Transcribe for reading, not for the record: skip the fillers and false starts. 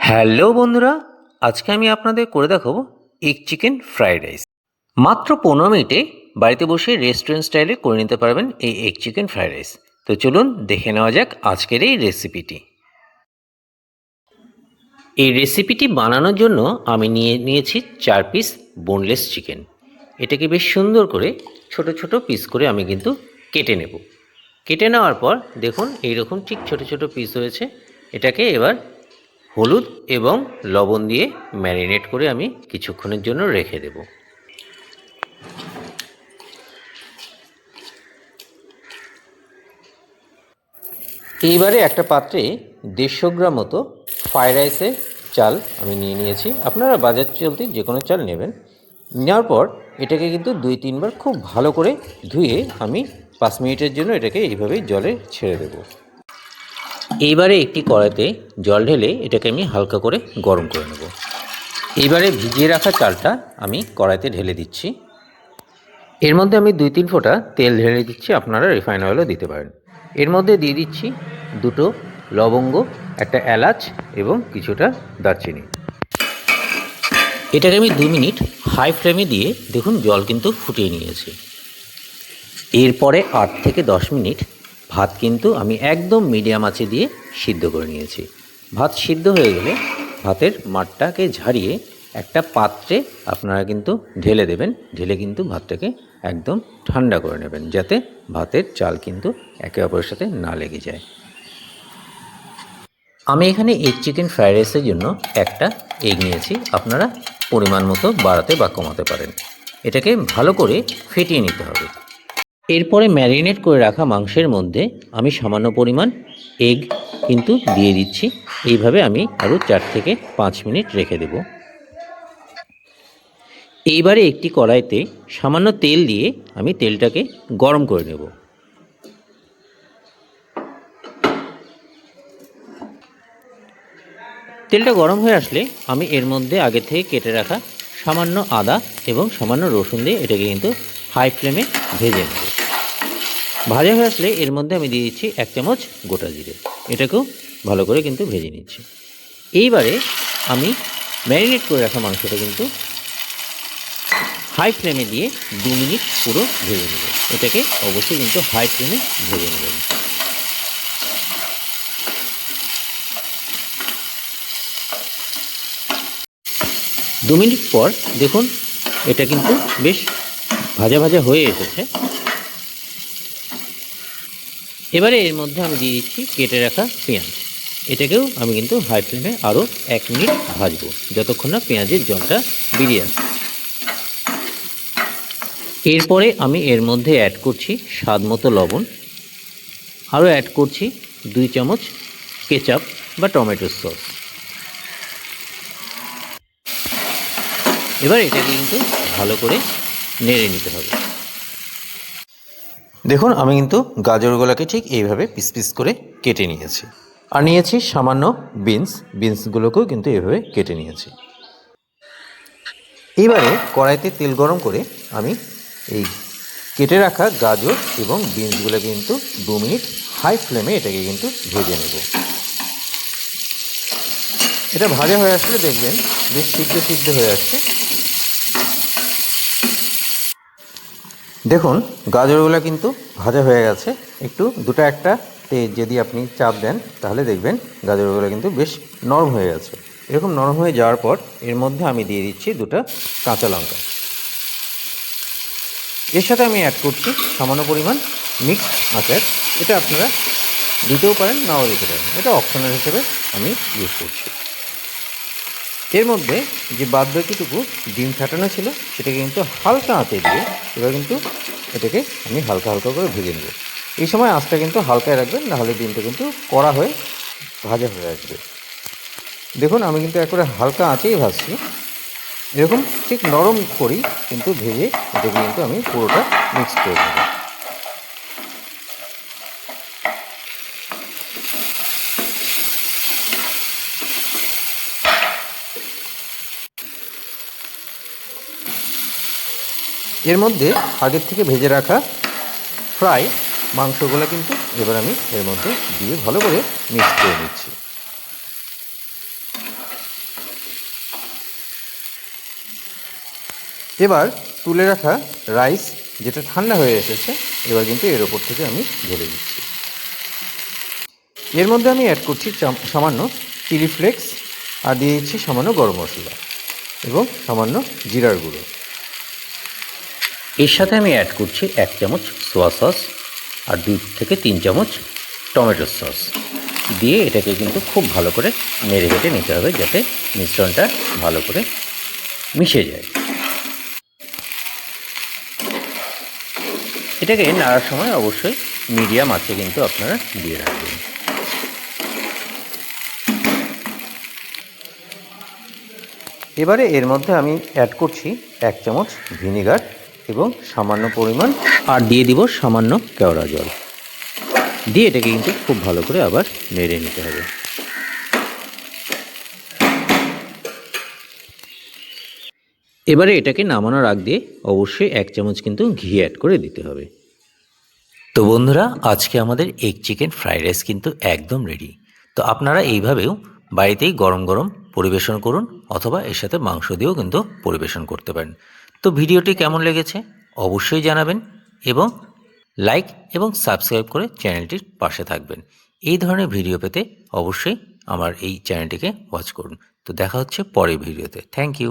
Hello বন্ধুরা, আজকে আমি আপনাদের করে দেখাবো এগ চিকেন ফ্রাইড রাইস। মাত্র 15 মিনিটে বাড়িতে বসে রেস্টুরেন্ট স্টাইলে করে নিতে পারবেন এই এগ চিকেন ফ্রাইড রাইস। তো চলুন দেখে নেওয়া যাক আজকের এই রেসিপিটি। এই রেসিপিটি বানানোর জন্য আমি নিয়েছি 4 পিস বোনলেস চিকেন। এটাকে বেশ সুন্দর করে ছোট ছোট পিস করে আমি কিন্তু কেটে নেব। কেটে নেওয়ার পর দেখুন এইরকম ঠিক ছোট ছোট পিস হয়েছে। এটাকে এবার হলুদ এবং লবণ দিয়ে ম্যারিনেট করে আমি কিছুক্ষণের জন্য রেখে দেব। এইবারে একটা পাত্রে 150 গ্রাম মতো ফ্রাইড রাইসের চাল আমি নিয়েছি। আপনারা বাজার চলতি যে কোনো চাল নেবেন। নেওয়ার পর এটাকে কিন্তু 2-3 বার খুব ভালো করে ধুয়ে আমি 5 মিনিটের জন্য এটাকে এইভাবেই জলে ছেড়ে দেব। এইবারে একটি কড়াইতে জল ঢেলে এটাকে আমি হালকা করে গরম করে নেব। এইবারে ভিজিয়ে রাখা চালটা আমি কড়াইতে ঢেলে দিচ্ছি। এর মধ্যে আমি 2-3 ফোঁটা তেল ঢেলে দিচ্ছি, আপনারা রিফাইন অয়েলও দিতে পারেন। এর মধ্যে দিয়ে দিচ্ছি 2টো লবঙ্গ, একটা এলাচ এবং কিছুটা দারচিনি। এটাকে আমি 2 মিনিট হাই ফ্লেমে দিয়ে দেখুন জল কিন্তু ফুটিয়ে নিয়েছি। এরপরে 8 থেকে 10 মিনিট ভাত কিন্তু আমি একদম মিডিয়াম আঁচে দিয়ে সিদ্ধ করে নিয়েছি। ভাত সিদ্ধ হয়ে গেলে ভাতের মাঠটাকে ঝাড়িয়ে একটা পাত্রে আপনারা কিন্তু ঢেলে দেবেন। ঢেলে কিন্তু ভাতটাকে একদম ঠান্ডা করে নেবেন, যাতে ভাতের চাল কিন্তু একে অপরের সাথে না লেগে যায়। আমি এখানে এগ চিকেন ফ্রাইড রাইসের জন্য একটা এগ নিয়েছি। আপনারা পরিমাণ মতো বাড়াতে বা কমাতে পারেন। এটাকে ভালো করে ফেটিয়ে নিতে হবে। এরপরে ম্যারিনেট করে রাখা মাংসের মধ্যে আমি সামান্য পরিমাণ এগ কিন্তু দিয়ে দিচ্ছি। এইভাবে আমি আরও 4 থেকে 5 মিনিট রেখে দেব। এইবারে একটি কড়াইতে সামান্য তেল দিয়ে আমি তেলটাকে গরম করে নেব। তেলটা গরম হয়ে আসলে আমি এর মধ্যে আগে থেকে কেটে রাখা সামান্য আদা এবং সামান্য রসুন দিয়ে এটাকে কিন্তু হাই ফ্লেমে ভেজে নেব। ভাজা হয়ে আসলে এর মধ্যে আমি দিয়ে দিচ্ছি 1 চামচ গোটা জিরে। এটাকেও ভালো করে কিন্তু ভেজে নিচ্ছি। এইবারে আমি ম্যারিনেট করে রাখা মাংসটা কিন্তু হাই ফ্লেমে দিয়ে 2 মিনিট পুরো ভেজে নেব। এটাকে অবশ্যই কিন্তু হাই ফ্লেমে ভেজে নেবেন। দু মিনিট পর দেখুন এটা কিন্তু বেশ ভাজা ভাজা হয়ে এসেছে। এবারে এর মধ্যে আমি দিয়ে দিচ্ছি কেটে রাখা পেঁয়াজ। এটাকেও আমি কিন্তু হাই ফ্লেমে আরও 1 মিনিট ভাজবো, যতক্ষণ না পেঁয়াজের জলটা বেরিয়ে আসে। এরপরে আমি এর মধ্যে অ্যাড করছি স্বাদ মতো লবণ, আরও অ্যাড করছি 2 চামচ কেচাপ বা টমেটো সস। এবার এটাকে কিন্তু ভালো করে নেড়ে নিতে হবে। দেখুন আমি কিন্তু গাজরগুলোকে ঠিক এইভাবে পিস পিস করে কেটে নিয়েছি। আর নিয়েছি সামান্য বিনসগুলোকেও কিন্তু এইভাবে কেটে নিয়েছি। এইবারে কড়াইতে তেল গরম করে আমি এই কেটে রাখা গাজর এবং বিনসগুলো কিন্তু 2 মিনিট হাই ফ্লেমে এটাকে কিন্তু ভেজে নেব। এটা ভাজা হয়ে আসলে দেখবেন বেশ সিদ্ধ হয়ে আসছে। দেখুন গাজরগুলো কিন্তু ভাজা হয়ে গেছে। একটু দুটো একটাতে যদি আপনি চাপ দেন তাহলে দেখবেন গাজরগুলো কিন্তু বেশ নরম হয়ে গেছে। এরকম নরম হয়ে যাওয়ার পর এর মধ্যে আমি দিয়ে দিচ্ছি 2টা কাঁচা লঙ্কা। এর সাথে আমি অ্যাড করছি সামান্য পরিমাণ মিক্সড আচার। এটা আপনারা দিতেও পারেন, নাও দিতে পারেন, এটা অপশনাল হিসেবে আমি ইউজ করছি। এর মধ্যে যে বাদ বাকিটুকু ডিম ফাটানো ছিল সেটাকে কিন্তু হালকা আঁচে দিয়ে এবার কিন্তু এটাকে আমি হালকা করে ভেজে নেব। এই সময় আঁচটা কিন্তু হালকায় রাখবেন, নাহলে ডিমটা কিন্তু কড়া হয়ে ভাজা হয়ে আসবে। দেখুন আমি কিন্তু একবারে হালকা আঁচেই ভাজছি। এরকম ঠিক নরম করেই কিন্তু ভেজে এটাকে কিন্তু আমি পুরোটা মিক্স করে দেবো। এর মধ্যে আগের থেকে ভেজে রাখা ফ্রাই মাংসগুলো কিন্তু এবার আমি এর মধ্যে দিয়ে ভালো করে মিক্স করে নিচ্ছি। এবার তুলে রাখা রাইস যেটা ঠান্ডা হয়ে এসেছে, এবার কিন্তু এর ওপর থেকে আমি ঢেলে দিচ্ছি। এর মধ্যে আমি অ্যাড করছি সামান্য চিলি ফ্লেক্স, আর দিয়ে দিচ্ছি সামান্য গরম মশলা এবং সামান্য জিরার গুঁড়ো। এর সাথে আমি অ্যাড করছি 1 চামচ সোয়া সস আর 2 থেকে 3 চামচ টমেটো সস দিয়ে এটাকে কিন্তু খুব ভালো করে নেড়ে কেটে নিতে হবে, যাতে মিশ্রণটা ভালো করে মিশে যায়। এটাকে নাড়ার সময় অবশ্যই মিডিয়াম আঁচে কিন্তু আপনারা দিয়ে রাখবেন। এবারে এর মধ্যে আমি অ্যাড করছি 1 চামচ ভিনেগার এবং সামান্য পরিমাণ, আর দিয়ে দিব সামান্য কেওড়া জল দিয়ে এটাকে কিন্তু খুব ভালো করে আবার নেড়ে নিতে হবে। এবারে এটাকে নামানোর আগ দিয়ে অবশ্যই 1 চামচ কিন্তু ঘি অ্যাড করে দিতে হবে। তো বন্ধুরা, আজকে আমাদের এগ চিকেন ফ্রাইড রাইস কিন্তু একদম রেডি। তো আপনারা এইভাবেও বাড়িতেই গরম গরম পরিবেশন করুন, অথবা এর সাথে মাংস দিয়েও কিন্তু পরিবেশন করতে পারেন। তো ভিডিওটি কেমন লেগেছে অবশ্যই জানাবেন, এবং লাইক এবং সাবস্ক্রাইব করে চ্যানেলটির পাশে থাকবেন। এই ধরনের ভিডিও পেতে অবশ্যই আমার এই চ্যানেলটিকে ওয়াচ করুন। তো দেখা হচ্ছে পরের ভিডিওতে। Thank you.